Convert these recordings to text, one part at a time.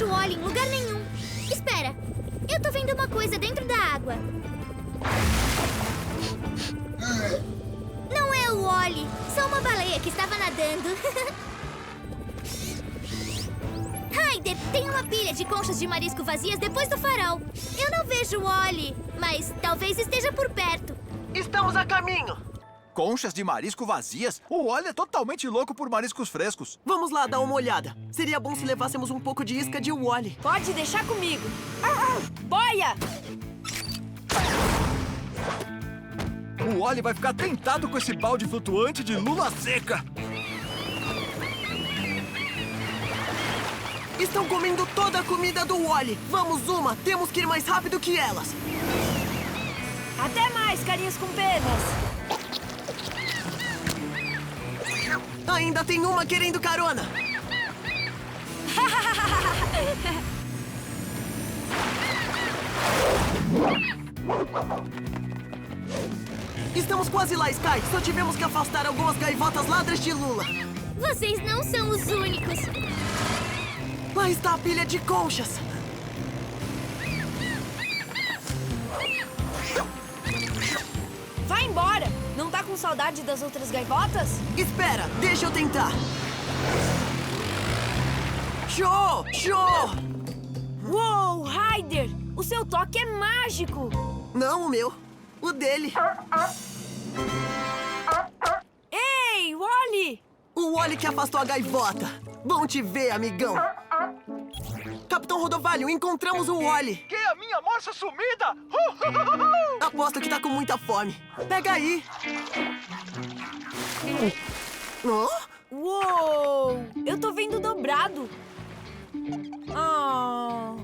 vejo o Wally em lugar nenhum. Espera, eu tô vendo uma coisa dentro da água. Não é o Wally, só uma baleia que estava nadando. Ryder, tem uma pilha de conchas de marisco vazias depois do farol. Eu não vejo o Wally, mas talvez esteja por perto. Estamos a caminho. Conchas de marisco vazias? O Wally é totalmente louco por mariscos frescos. Vamos lá dar uma olhada. Seria bom se levássemos um pouco de isca de Wally. Pode deixar comigo. Boia! O Wally vai ficar tentado com esse balde flutuante de lula seca. Estão comendo toda a comida do Wally. Vamos, Zuma. Temos que ir mais rápido que elas. Até mais, carinhas com penas. Ainda tem uma querendo carona. Estamos quase lá, Sky. Só tivemos que afastar algumas gaivotas ladras de lula. Vocês não são os únicos. Lá está a pilha de conchas. Vai embora! Não tá com saudade das outras gaivotas? Espera, deixa eu tentar. Show! Show! Uou, Ryder! O seu toque é mágico! Não o meu, o dele. Ei, Wally! O Wally que afastou a gaivota. Bom te ver, amigão. Capitão Rodovalho, encontramos o Wally. Que é a minha morsa sumida? Aposto que tá com muita fome. Pega aí. Oh? Uou! Eu tô vendo dobrado. Ah...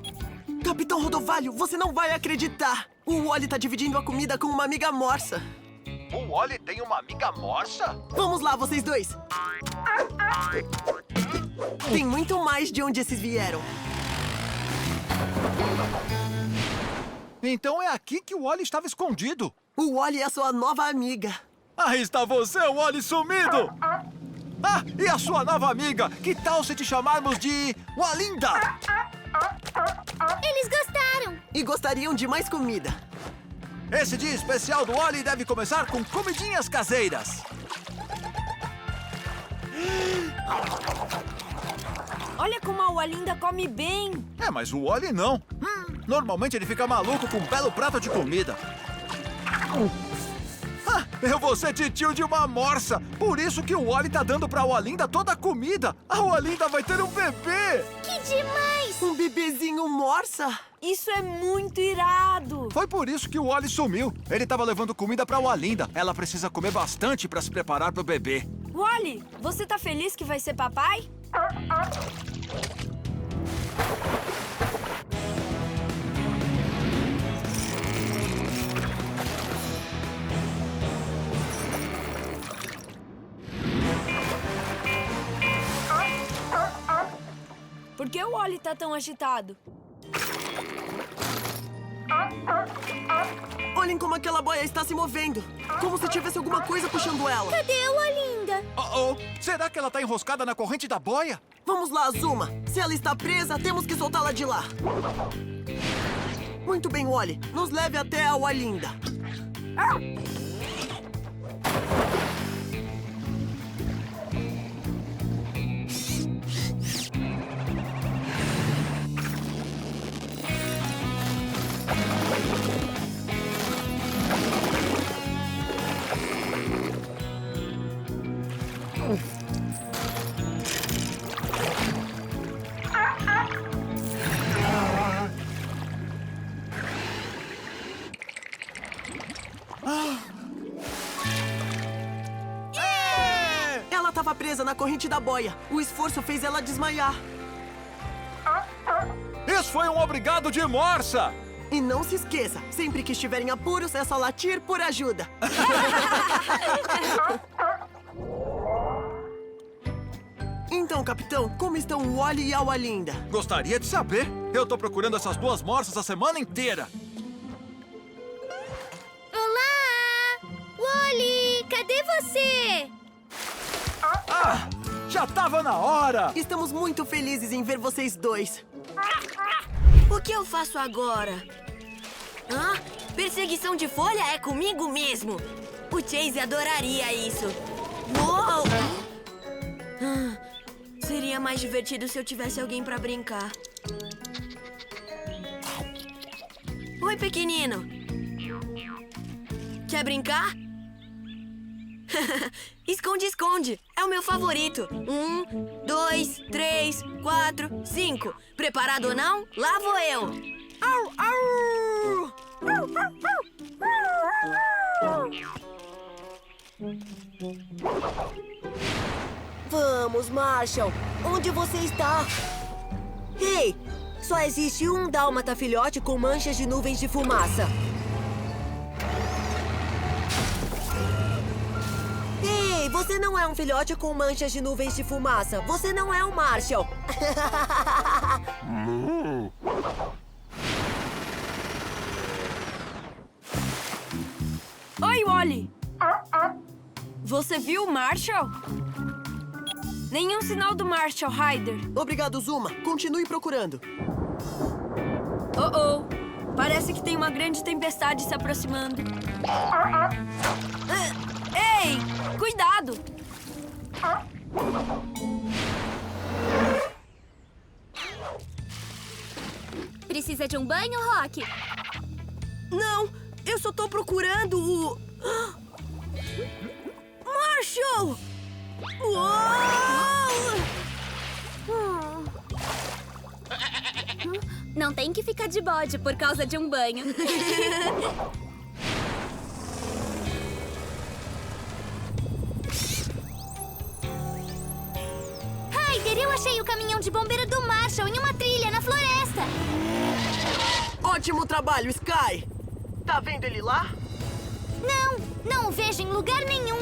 Capitão Rodovalho, você não vai acreditar. O Wally tá dividindo a comida com uma amiga morsa. O Wally tem uma amiga morsa? Vamos lá, vocês dois. Tem muito mais de onde esses vieram. Então é aqui que o Wally estava escondido. O Wally é a sua nova amiga. Aí está você, Wally sumido! Ah, e a sua nova amiga? Que tal se te chamarmos de Walinda? Eles gostaram. E gostariam de mais comida. Esse dia especial do Wally deve começar com comidinhas caseiras. Olha como a Walinda come bem. É, mas o Wally não. Normalmente ele fica maluco com um belo prato de comida. Ah, eu vou ser titio de uma morsa. Por isso que o Wally tá dando pra Walinda toda a comida. A Walinda vai ter um bebê. Que demais! Um bebezinho morsa? Isso é muito irado. Foi por isso que o Wally sumiu. Ele tava levando comida pra Walinda. Ela precisa comer bastante pra se preparar pro bebê. Wally, você tá feliz que vai ser papai? Por que o Wally tá tão agitado? Olhem como aquela boia está se movendo. Como se tivesse alguma coisa puxando ela. Cadê a Walinda? Oh, será que ela tá enroscada na corrente da boia? Vamos lá, Zuma. Se ela está presa, temos que soltá-la de lá. Muito bem, Wally. Nos leve até a Walinda. Ela estava presa na corrente da boia. O esforço fez ela desmaiar. Isso foi um obrigado de morsa! E não se esqueça, sempre que estiver em apuros, é só latir por ajuda. Então, capitão, como estão o Wally e a Walinda? Gostaria de saber. Eu tô procurando essas duas morsas a semana inteira. Olá! Wally, cadê você? Ah, já tava na hora! Estamos muito felizes em ver vocês dois. O que eu faço agora? Hã? Perseguição de folha é comigo mesmo. O Chase adoraria isso. Uou! Seria mais divertido se eu tivesse alguém pra brincar. Oi, pequenino. Quer brincar? Esconde, esconde. É o meu favorito. 1, 2, 3, 4, 5. Preparado ou não? Lá vou eu. Au, au! Vamos, Marshall. Onde você está? Ei, só existe um dálmata filhote com manchas de nuvens de fumaça. Ei, você não é um filhote com manchas de nuvens de fumaça. Você não é um Marshall. Oi, Wally. Você viu o Marshall? Nenhum sinal do Marshall, Ryder. Obrigado, Zuma. Continue procurando. Oh. Parece que tem uma grande tempestade se aproximando. Ei! Cuidado! Precisa de um banho, Rock? Não, eu só tô procurando o... Marshall! Uou! Não tem que ficar de bode por causa de um banho. Ryder, eu achei o caminhão de bombeiro do Marshall em uma trilha na floresta. Ótimo trabalho, Sky! Tá vendo ele lá? Não o vejo em lugar nenhum.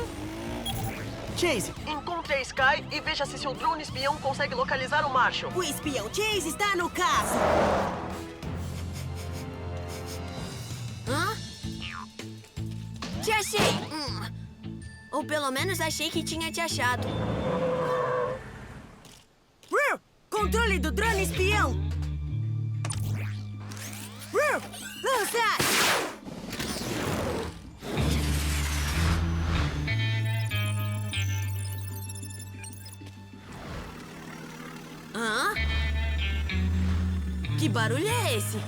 Chase, encontre a Sky e veja se seu drone espião consegue localizar o Marshall. O espião Chase está no caso. Hã? Te achei! Ou pelo menos achei que tinha te achado. Controle do drone espião. Lançar! Hã? Que barulho é esse?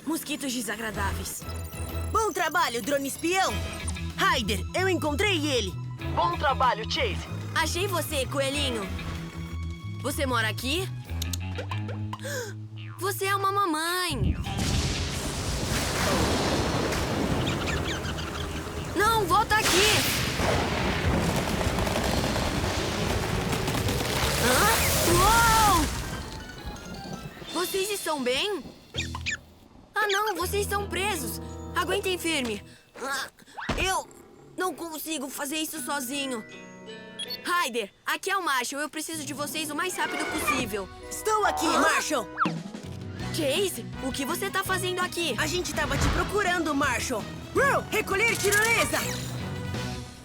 Mosquitos desagradáveis. Bom trabalho, drone espião. Ryder, eu encontrei ele. Bom trabalho, Chase. Achei você, coelhinho. Você mora aqui? Você é uma mamãe. Não, volta aqui. Hã? Uou! Vocês estão bem? Ah, não, vocês estão presos. Aguentem firme. Eu não consigo fazer isso sozinho. Ryder, aqui é o Marshall. Eu preciso de vocês o mais rápido possível. Estou aqui, Marshall. Chase, o que você tá fazendo aqui? A gente tava te procurando, Marshall. Recolher tirolesa!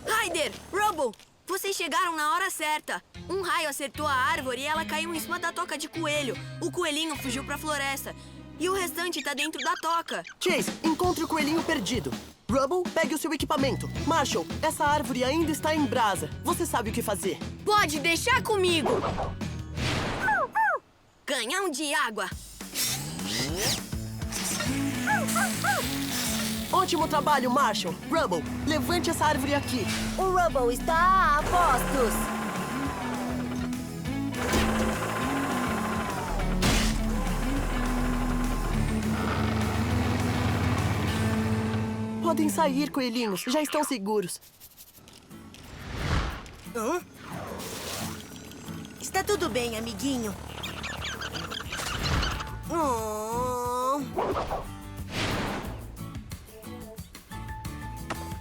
Ryder, Rubble, vocês chegaram na hora certa. Um raio acertou a árvore e ela caiu em cima da toca de coelho. O coelhinho fugiu pra floresta. E o restante tá dentro da toca. Chase, encontre o coelhinho perdido. Rubble, pegue o seu equipamento. Marshall, essa árvore ainda está em brasa. Você sabe o que fazer. Pode deixar comigo. Canhão de água. Ótimo trabalho, Marshall. Rubble, levante essa árvore aqui. O Rubble está a postos. Podem sair, coelhinhos. Já estão seguros. Está tudo bem, amiguinho.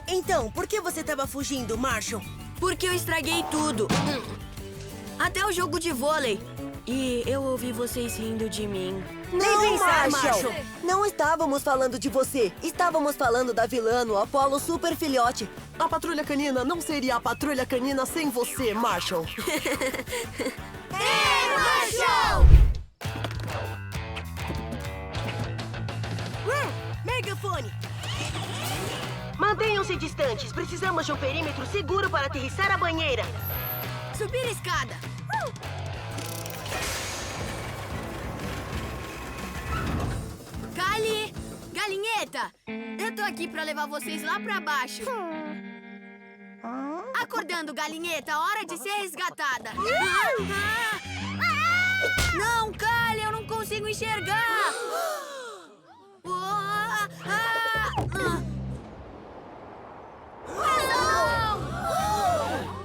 Então, por que você estava fugindo, Marshall? Porque eu estraguei tudo. Até o jogo de vôlei. E eu ouvi vocês rindo de mim. Nem pensar, Marshall. Não estávamos falando de você. Estávamos falando da vilã no Apollo Super Filhote. A patrulha canina não seria a patrulha canina sem você, Marshall. É! flutuantes. Precisamos de um perímetro seguro para aterrissar a banheira. Subir a escada. Kali! Galinheta! Eu tô aqui pra levar vocês lá pra baixo. Acordando, galinheta. Hora de ser resgatada. Não, Kali! Eu não consigo enxergar!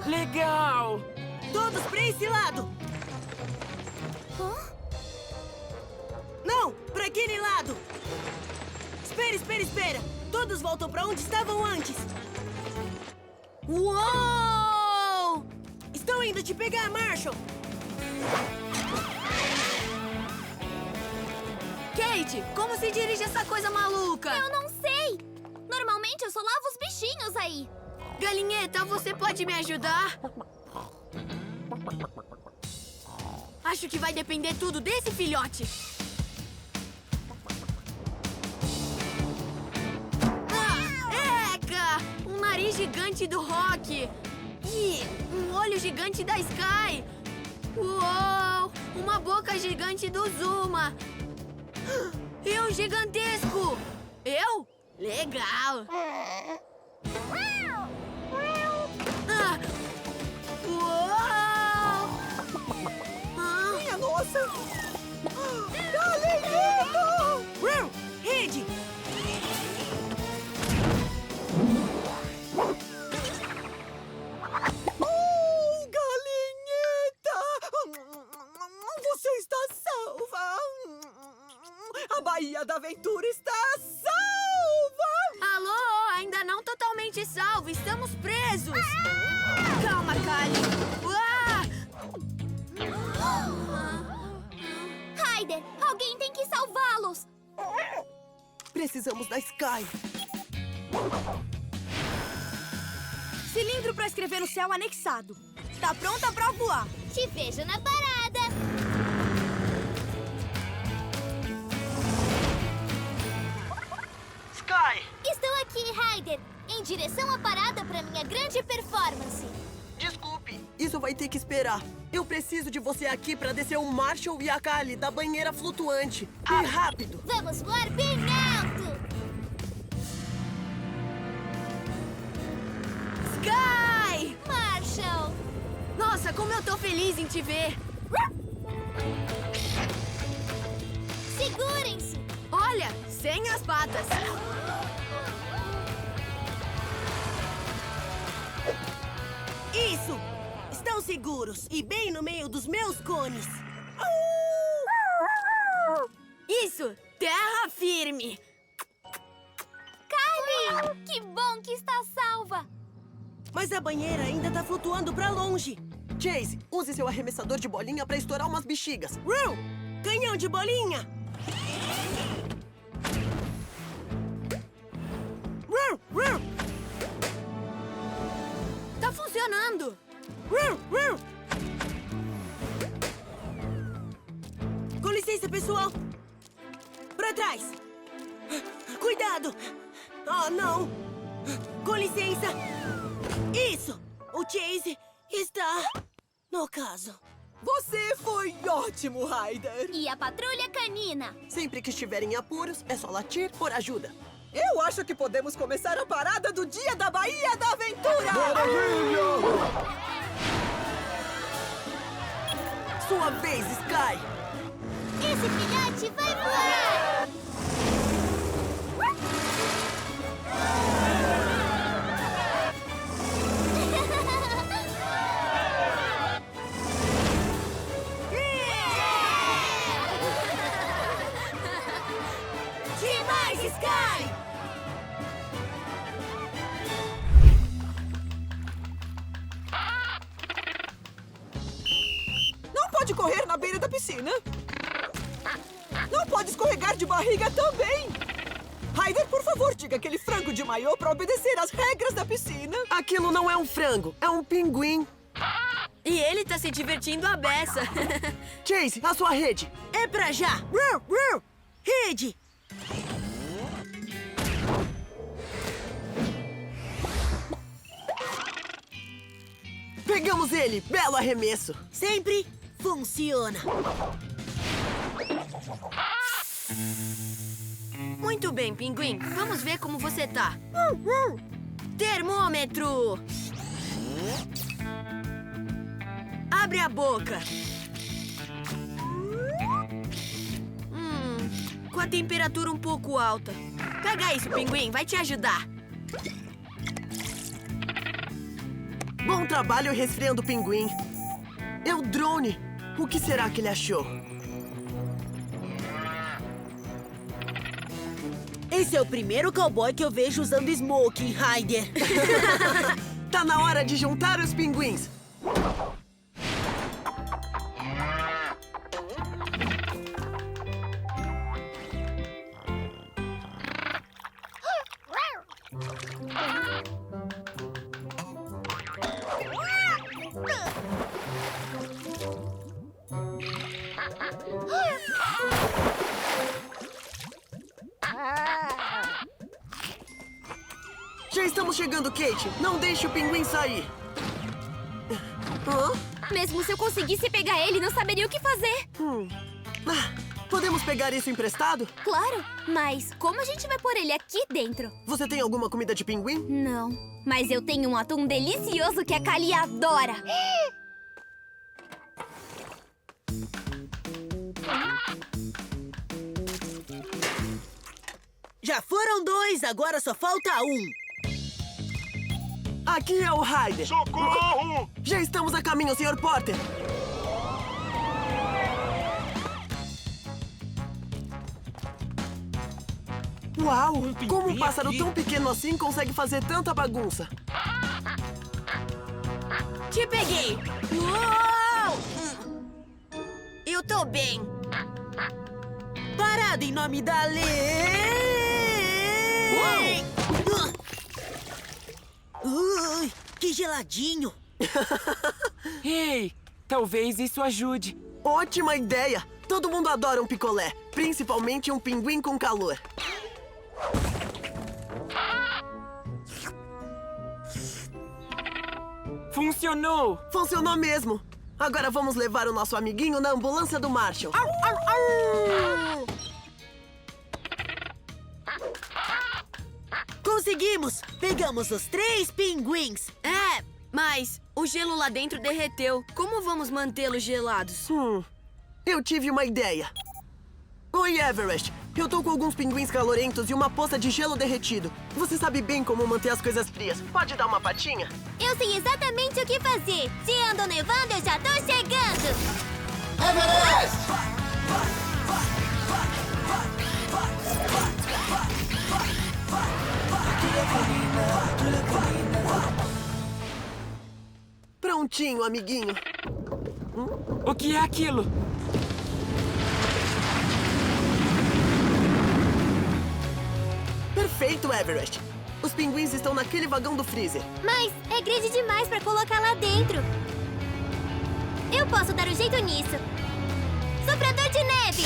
Legal! Todos pra esse lado. Não, pra aquele lado. Espera. Todos voltam pra onde estavam antes. Uou! Estão indo te pegar, Marshall. Kate, como se dirige essa coisa maluca? Eu não sei. Normalmente eu só lavo os bichinhos aí. Galinheta, você pode me ajudar? Acho que vai depender tudo desse filhote. Eca! Um nariz gigante do Rock. E um olho gigante da Sky. Uou! Uma boca gigante do Zuma. E um gigantesco. Eu? Legal. Uou! Minha nossa! Galinheta! Rede! Galinheta! Você está salva! A Baía da Aventura está salva! Alô, ainda não totalmente salvo. Estamos presos. Calma, Kali. Ryder, alguém tem que salvá-los. Precisamos da Sky. Cilindro pra escrever no céu anexado. Tá pronta pra voar. Te vejo na parada. Sky! Estou aqui, Ryder, em direção à parada para minha grande performance. Desculpe, isso vai ter que esperar. Eu preciso de você aqui para descer o Marshall e a Kali da banheira flutuante. E rápido! Vamos voar bem alto. Sky! Marshall. Nossa, como eu tô feliz em te ver. Segurem-se. Olha, sem as patas. Isso! Estão seguros e bem no meio dos meus cones. Isso, terra firme. Kali, que bom que está salva. Mas a banheira ainda tá flutuando pra longe. Chase, use seu arremessador de bolinha para estourar umas bexigas. Roo! Canhão de bolinha! Roo! Roo! Tá funcionando. Roo! Roo! Com licença, pessoal. Pra trás. Cuidado! Oh, não! Com licença. Isso! O Chase está no caso. Você foi ótimo, Ryder. E a patrulha canina. Sempre que estiverem em apuros, é só latir por ajuda. Eu acho que podemos começar a parada do Dia da Baía da Aventura! Sua vez, Sky! Esse filhote vai voar. Demais, Sky! Não pode correr na beira da piscina. Não pode escorregar de barriga também. Ryder, por favor, diga aquele frango de maiô para obedecer às regras da piscina. Aquilo não é um frango, é um pinguim. E ele tá se divertindo à beça. Chase, a sua rede. É pra já! Roo! Roo! Rede! Pegamos ele! Belo arremesso! Sempre funciona. Muito bem, Pinguim. Vamos ver como você tá. Termômetro! Abre a boca. Com a temperatura um pouco alta. Pega isso, Pinguim. Vai te ajudar. Bom trabalho resfriando o pinguim. É o drone. O que será que ele achou? Esse é o primeiro cowboy que eu vejo usando smoking, Ryder. Tá na hora de juntar os pinguins. Já estamos chegando, Kate. Não deixe o pinguim sair. Hã? Mesmo se eu conseguisse pegar ele, não saberia o que fazer. Podemos pegar isso emprestado? Claro, mas como a gente vai pôr ele aqui dentro? Você tem alguma comida de pinguim? Não, mas eu tenho um atum delicioso que a Kali adora. Já foram 2, agora só falta 1. Aqui é o Ryder. Socorro! Já estamos a caminho, Sr. Porter. Uau! Como um pássaro tão pequeno assim consegue fazer tanta bagunça? Te peguei! Uou! Eu tô bem. Parado em nome da lei! Ui, que geladinho! Ei, talvez isso ajude. Ótima ideia! Todo mundo adora um picolé, principalmente um pinguim com calor. Funcionou! Funcionou mesmo! Agora vamos levar o nosso amiguinho na ambulância do Marshall. Conseguimos! Pegamos os 3 pinguins! É, mas o gelo lá dentro derreteu. Como vamos mantê-los gelados? Eu tive uma ideia. Oi, Everest. Eu tô com alguns pinguins calorentos e uma poça de gelo derretido. Você sabe bem como manter as coisas frias. Pode dar uma patinha? Eu sei exatamente o que fazer. Se ando nevando, eu já tô chegando. Everest! Prontinho, amiguinho. O que é aquilo? Perfeito, Everest. Os pinguins estão naquele vagão do freezer. Mas é grande demais pra colocar lá dentro. Eu posso dar um jeito nisso. Soprador de neve!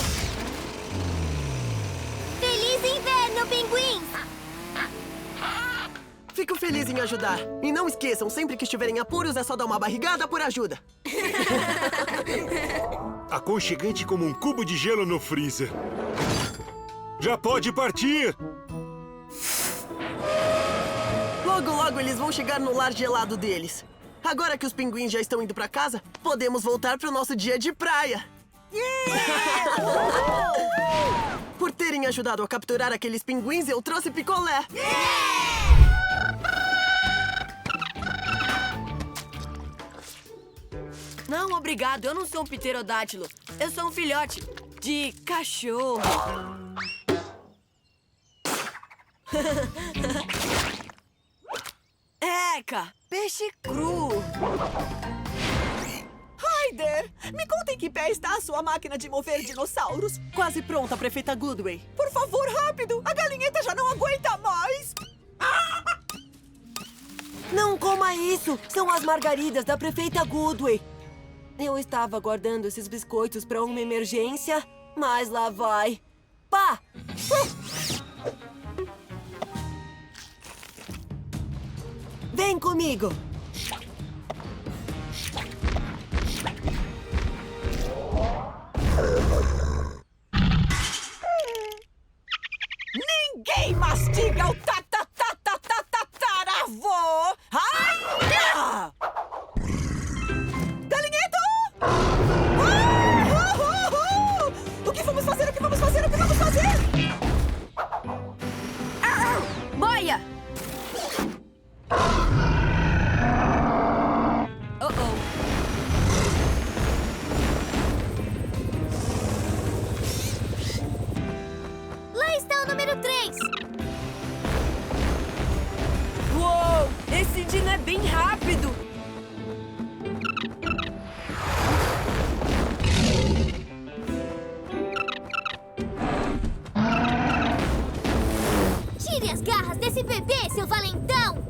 Feliz inverno, pinguins! Fico feliz em ajudar. E não esqueçam, sempre que estiverem apuros, é só dar uma barrigada por ajuda. Aconchegante como um cubo de gelo no freezer. Já pode partir! Logo, logo eles vão chegar no lar gelado deles. Agora que os pinguins já estão indo pra casa, podemos voltar pro nosso dia de praia. Por terem ajudado a capturar aqueles pinguins, eu trouxe picolé. Não, obrigado. Eu não sou um pterodátilo. Eu sou um filhote de cachorro. Eca, peixe cru. Ryder, me conta em que pé está a sua máquina de mover dinossauros. Quase pronta, prefeita Goodway. Por favor, rápido! A galinheta já não aguenta mais! Não coma isso! São as margaridas da prefeita Goodway. Eu estava guardando esses biscoitos para uma emergência, mas lá vai. Pá! Vem comigo! bem rápido. Tire as garras desse bebê, seu valentão!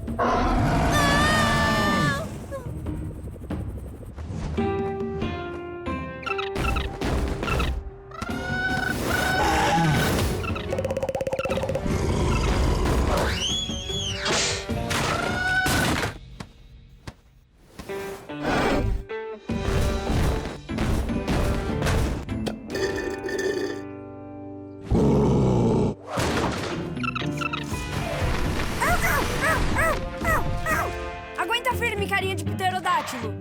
Aguenta firme, carinha de pterodátilo.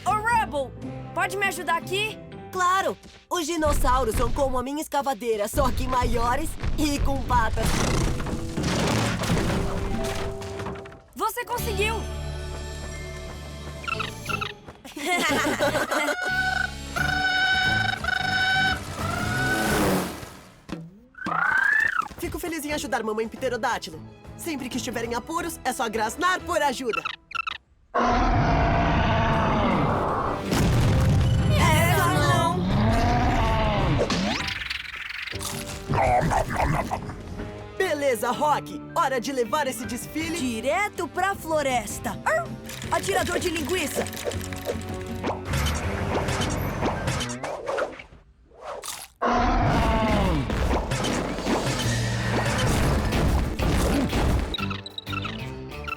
Ô, Rubble, pode me ajudar aqui? Claro! Os dinossauros são como a minha escavadeira, só que maiores e com patas. Você conseguiu! Fico feliz em ajudar mamãe pterodátilo. Sempre que estiverem apuros, é só grasnar por ajuda. Essa não! Beleza, Rock. Hora de levar esse desfile... Direto pra floresta. Atirador de linguiça.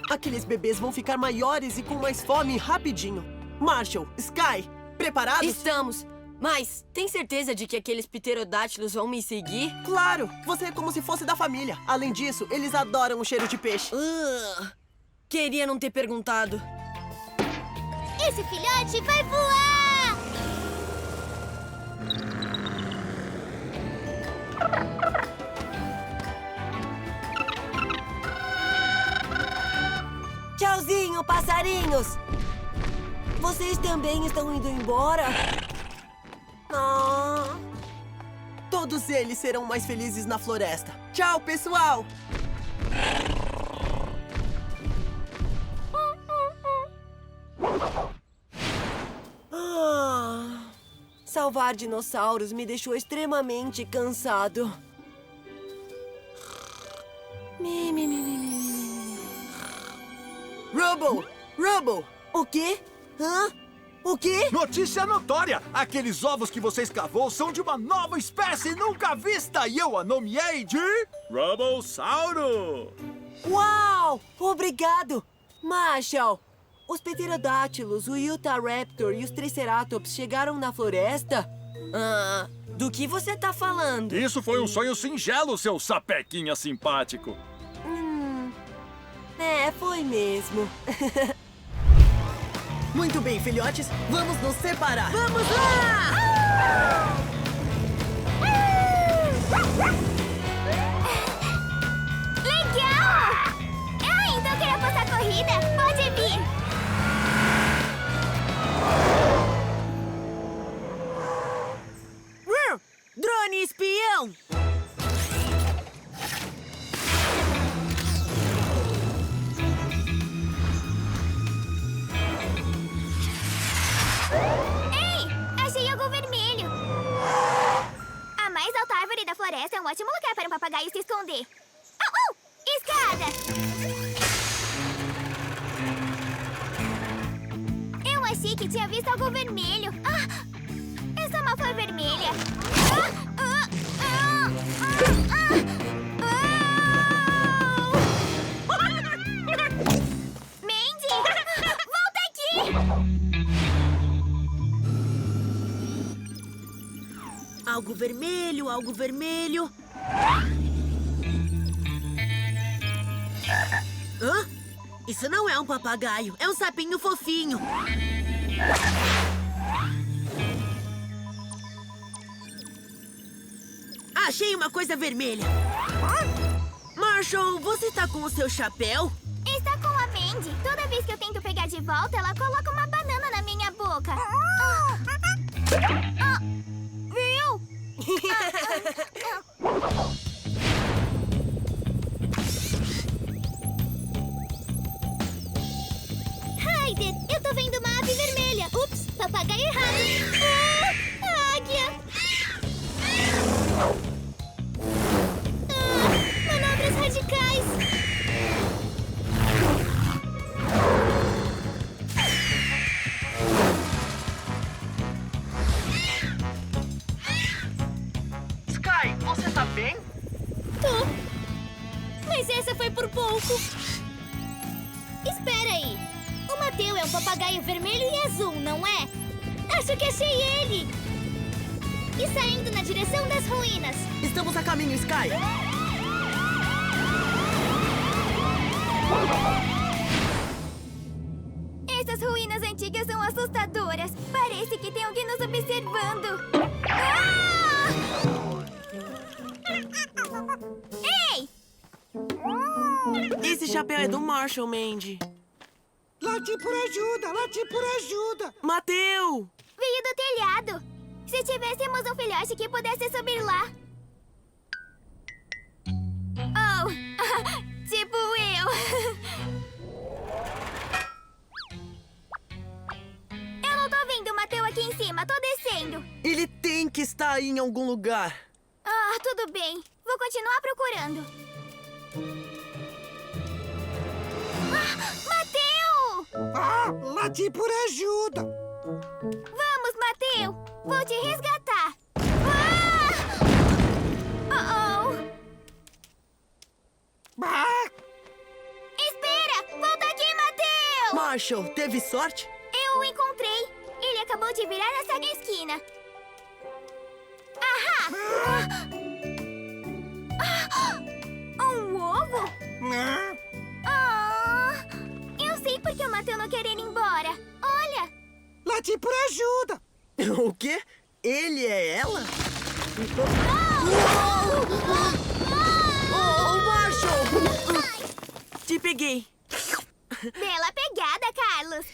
Aqueles bebês vão ficar maiores e com mais fome rapidinho. Marshall, Sky, preparados? Estamos. Mas, tem certeza de que aqueles pterodátilos vão me seguir? Claro! Você é como se fosse da família. Além disso, eles adoram o cheiro de peixe. Queria não ter perguntado. Esse filhote vai voar! Tchauzinho, passarinhos! Vocês também estão indo embora? Ah. Todos eles serão mais felizes na floresta. Tchau, pessoal! Salvar dinossauros me deixou extremamente cansado. Rubble! Rubble! O quê? Hã? O quê? Notícia notória! Aqueles ovos que você escavou são de uma nova espécie nunca vista e eu a nomeei de... Rubblesauro! Uau! Obrigado! Marshall, os pterodátilos, o Utahraptor e os Triceratops chegaram na floresta? Do que você tá falando? Isso foi um sonho singelo, seu sapequinha simpático. Foi mesmo. Muito bem, filhotes. Vamos nos separar. Vamos lá! Legal! Então eu queria passar a corrida? Pode vir! Drone espião! Ei! Achei algo vermelho! A mais alta árvore da floresta é um ótimo lugar para um papagaio se esconder. Escada! Eu achei que tinha visto algo vermelho. Essa é uma flor vermelha. Mandy! Volta aqui! Algo vermelho, algo vermelho. Hã? Isso não é um papagaio, é um sapinho fofinho. Achei uma coisa vermelha. Marshall, você tá com o seu chapéu? Está com a Mandy. Toda vez que eu tento pegar de volta, ela coloca uma banana na minha boca. Viu? pouco. Espera aí. O Mateu é um papagaio vermelho e azul, não é? Acho que achei ele. E saindo na direção das ruínas. Estamos a caminho, Sky. Essas ruínas antigas são assustadoras. Parece que tem alguém nos observando. Ah! Ei! Esse chapéu é do Marshall, Mandy. Lati por ajuda, Lati por ajuda. Mateu! Veio do telhado. Se tivéssemos um filhote que pudesse subir lá. Oh, tipo eu. Eu não tô vendo o Mateu aqui em cima, tô descendo. Ele tem que estar aí em algum lugar. Ah, tudo bem. Vou continuar procurando. Ah, Mateu! Ah, Lati por ajuda. Vamos, Mateu! Vou te resgatar! Ah! Ah, Espera! Volta aqui, Mateu! Marshall, teve sorte? Eu o encontrei! Ele acabou de virar essa esquina. Ahá! Um ovo? Ah! Eu sei porque o Mateu não quer ir embora. Olha! Lati por ajuda. O quê? Ele é ela? Oh, Marshall! Te peguei. Bela pegada, Carlos!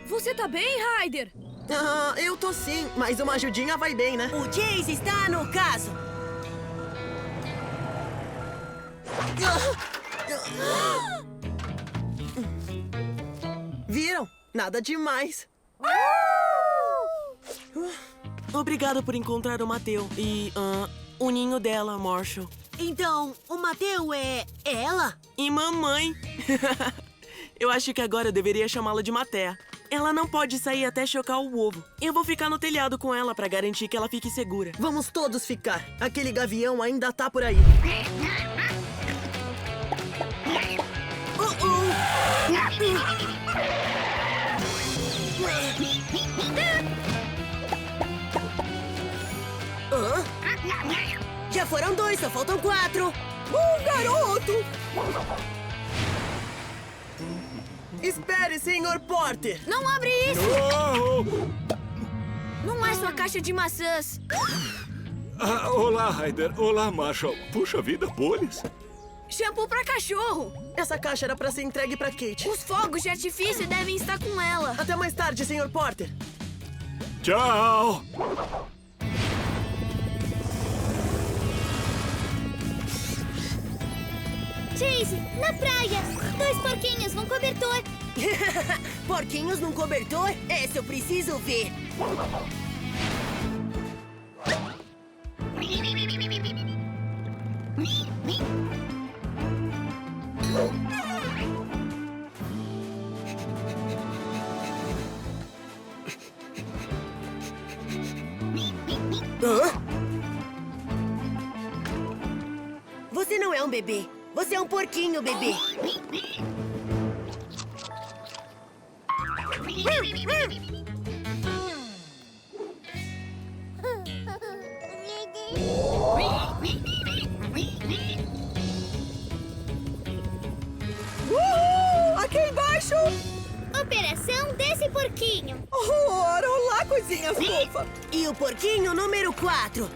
Você tá bem, Ryder? Ah, eu tô sim, mas uma ajudinha vai bem, né? O Chase está no caso. Viram? Nada demais. Obrigado por encontrar o Mateu e o ninho dela, Marshall. Então, o Mateu é ela? E mamãe. Eu acho que agora eu deveria chamá-la de Maté. Ela não pode sair até chocar o ovo. Eu vou ficar no telhado com ela pra garantir que ela fique segura. Vamos todos ficar. Aquele gavião ainda tá por aí. Já foram 2, só faltam 4. Garoto! Espere, Sr. Porter! Não abre isso! Oh! Não é sua caixa de maçãs. Ah, olá, Ryder. Olá, Marshall. Puxa vida, bolhas. Shampoo pra cachorro. Essa caixa era pra ser entregue pra Kate. Os fogos de artifício devem estar com ela. Até mais tarde, Sr. Porter. Tchau! Chase, na praia! 2 porquinhos num cobertor! Porquinhos num cobertor? Esse eu preciso ver. Você não é um bebê. Você é um porquinho, bebê. Aqui embaixo! Operação desse porquinho! Ora, olá, coisinha fofa! E o porquinho número 4.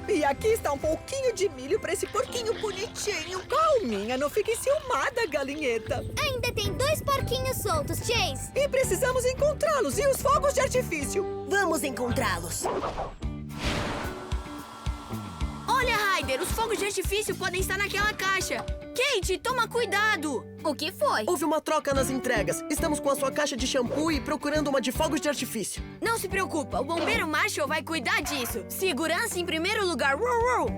E aqui está um pouquinho de milho para esse porquinho bonitinho. Calminha, não fique ciumada, galinheta. Ainda tem 2 porquinhos soltos, Chase! E precisamos encontrá-los. E os fogos de artifício? Vamos encontrá-los. Olha, Ryder, os fogos de artifício podem estar naquela caixa. Kate, toma cuidado. O que foi? Houve uma troca nas entregas. Estamos com a sua caixa de shampoo e procurando uma de fogos de artifício. Não se preocupa, o bombeiro Marshall vai cuidar disso. Segurança em primeiro lugar.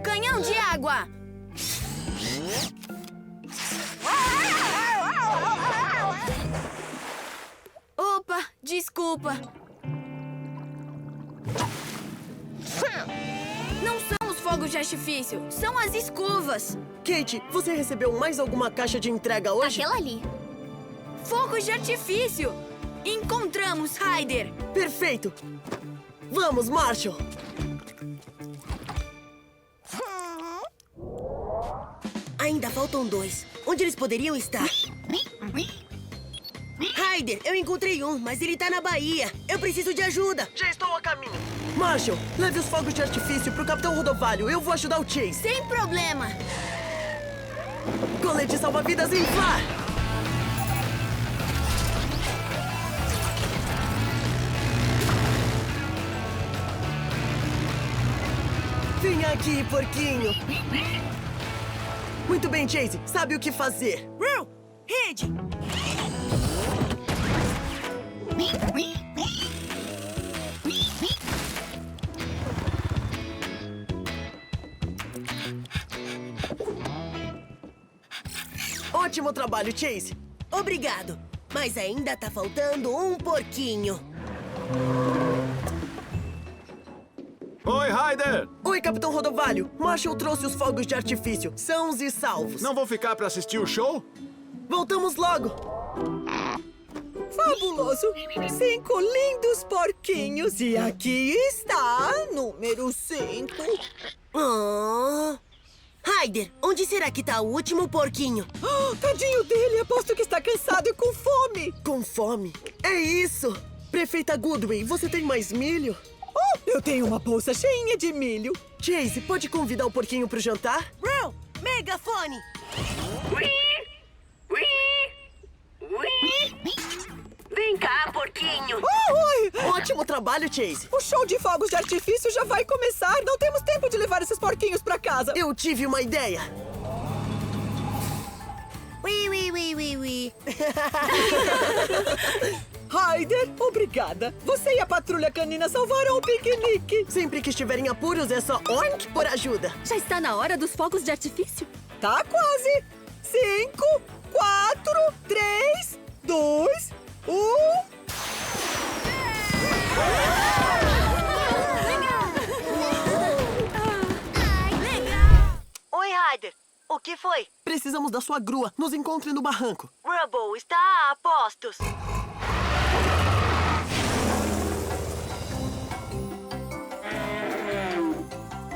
Canhão de água. Opa, desculpa. fogos de artifício. São as escovas. Kate, você recebeu mais alguma caixa de entrega hoje? Aquela ali. Fogos de artifício. Encontramos, Ryder. Perfeito. Vamos, Marshall. Ainda faltam 2. Onde eles poderiam estar? Ryder, eu encontrei um, mas ele tá na Bahia. Eu preciso de ajuda. Já estou a caminho. Marshall, leve os fogos de artifício pro Capitão Rodovalho. Eu vou ajudar o Chase. Sem problema. Colete salva-vidas inflar. Vem aqui, porquinho. Muito bem, Chase. Sabe o que fazer. Will, Reed. Ótimo trabalho, Chase. Obrigado. Mas ainda tá faltando um porquinho. Oi, Ryder! Oi, Capitão Rodovalho. Marshall trouxe os fogos de artifício, sãos e salvos. Não vão ficar pra assistir o show? Voltamos logo. Fabuloso! 5 lindos porquinhos. E aqui está, número 5. Oh. Ryder, onde será que tá o último porquinho? Oh, tadinho dele, aposto que está cansado e com fome. Com fome? É isso! Prefeita Goodwin, você tem mais milho? Oh, eu tenho uma bolsa cheinha de milho. Chase, pode convidar o porquinho pro jantar? Will, megafone! Vem cá, porquinho! Oi! Ótimo trabalho, Chase. O show de fogos de artifício já vai começar. Não temos tempo de levar esses porquinhos pra casa. Eu tive uma ideia. Ui. Ryder, obrigada. Você e a patrulha canina salvaram o piquenique. Sempre que estiver em apuros, é só oink por ajuda. Já está na hora dos fogos de artifício? Tá quase. 5, 4, 3, 2, 1... Oi, Ryder. O que foi? Precisamos da sua grua. Nos encontre no barranco. Rubble está a postos.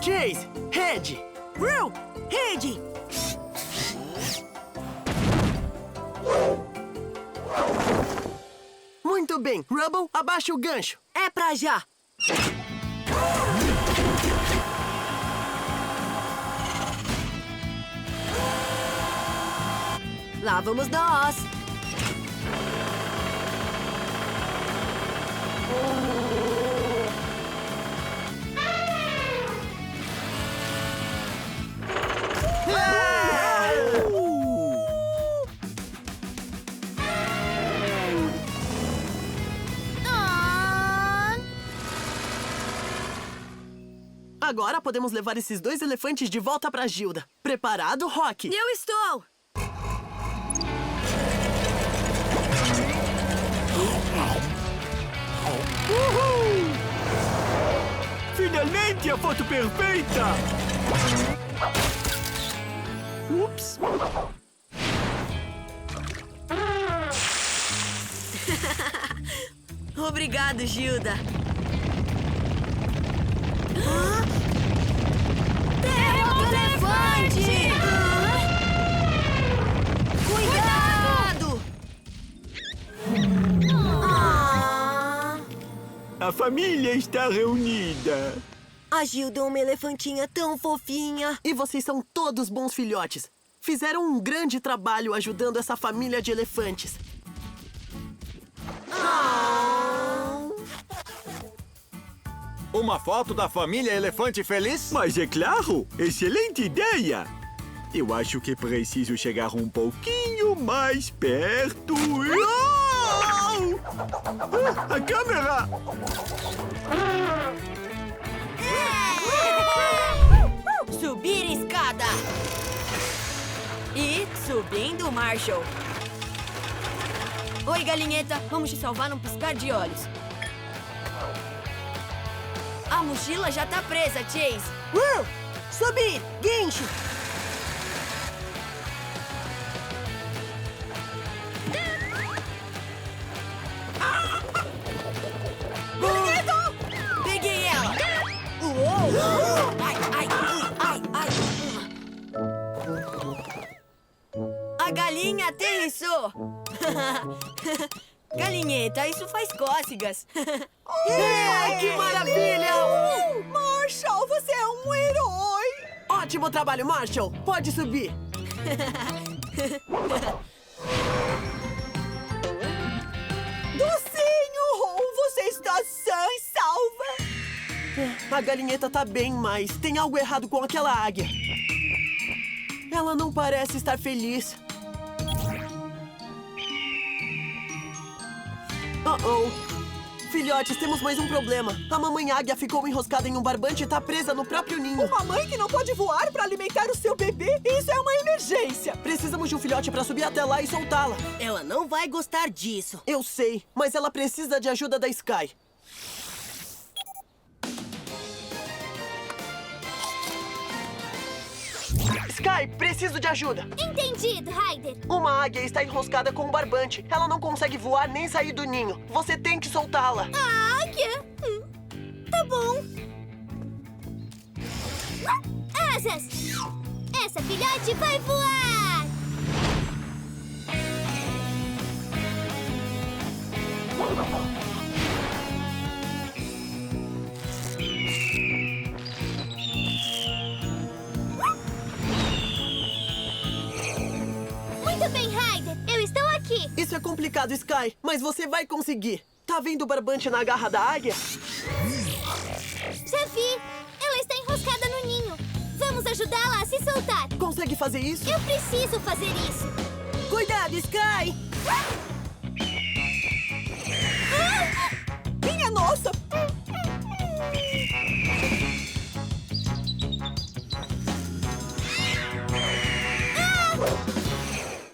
Chase, Red. Will, Reed. Muito bem. Rubble, abaixa o gancho. É pra já. Lá vamos nós. Agora podemos levar esses 2 elefantes de volta pra Gilda. Preparado, Rock? Eu estou. Finalmente a foto perfeita! Ups. Obrigado, Gilda. Elefante! Cuidado! A família está reunida. A Gilda é uma elefantinha tão fofinha. E vocês são todos bons filhotes. Fizeram um grande trabalho ajudando essa família de elefantes. Uma foto da família Elefante Feliz? Mas é claro, excelente ideia! Eu acho que preciso chegar um pouquinho mais perto. Uau! A câmera! Subir escada. E subindo, Marshall. Oi, galinheta. Vamos te salvar num piscar de olhos. A mochila já tá presa, Chase. Subir! Guincho! Peguei ela! Uou! Ai, ai, ai, ai! A galinha aterrissou! Galinheta, isso faz cócegas! Que maravilha! Marshall, você é um herói! Ótimo trabalho, Marshall! Pode subir! Docinho! Você está sã e salva! A galinheta tá bem, mas tem algo errado com aquela águia. Ela não parece estar feliz. Oh-oh. Filhotes, temos mais um problema. A mamãe águia ficou enroscada em um barbante e tá presa no próprio ninho. Uma mãe que não pode voar para alimentar o seu bebê? Isso é uma emergência! Precisamos de um filhote pra subir até lá e soltá-la. Ela não vai gostar disso. Eu sei, mas ela precisa de ajuda da Sky. Sky, preciso de ajuda. Entendido, Ryder. Uma águia está enroscada com um barbante. Ela não consegue voar nem sair do ninho. Você tem que soltá-la. A águia? Tá bom. Asas! Essa filhote vai voar! Muito bem, Ryder. Eu estou aqui. Isso é complicado, Sky, mas você vai conseguir. Tá vendo o barbante na garra da águia? Já vi. Ela está enroscada no ninho. Vamos ajudá-la a se soltar. Consegue fazer isso? Eu preciso fazer isso. Cuidado, Sky! Minha nossa!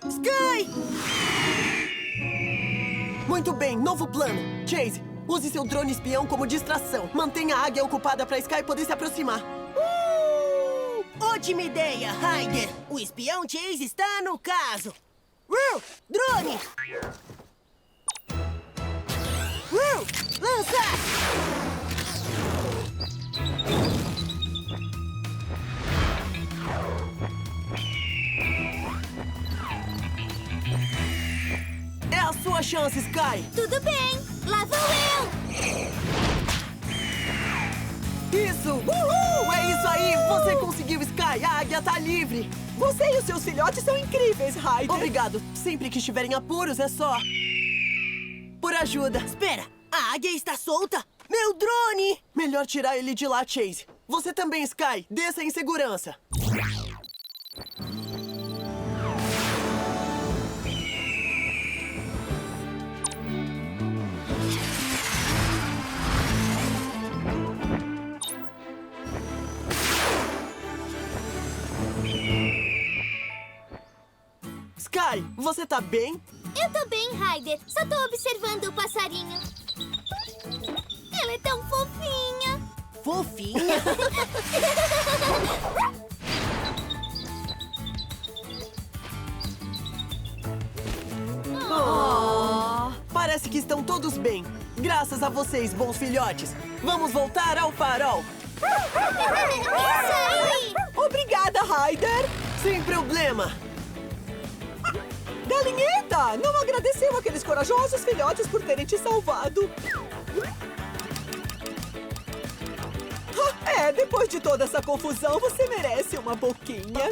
Sky! Muito bem, novo plano. Chase, use seu drone espião como distração. Mantenha a águia ocupada pra Sky poder se aproximar. Ótima ideia, Ryder! O espião Chase está no caso. Drone! Lança! É a sua chance, Sky. Tudo bem. Lá vou eu. Isso! Uhul! É isso aí! Você conseguiu, Sky! A águia tá livre! Você e os seus filhotes são incríveis, Ryder! Obrigado! Sempre que estiverem apuros, é só... por ajuda! Espera! A águia está solta? Meu drone! Melhor tirar ele de lá, Chase. Você também, Sky. Desça em segurança. Sky, você tá bem? Eu tô bem, Ryder. Só tô observando o passarinho. Ela é tão fofinha. Fofinha? Parece que estão todos bem. Graças a vocês, bons filhotes. Vamos voltar ao farol. Isso aí! Obrigada, Ryder! Sem problema. Galinheta, não agradeceu aqueles corajosos filhotes por terem te salvado. Depois de toda essa confusão, você merece uma boquinha.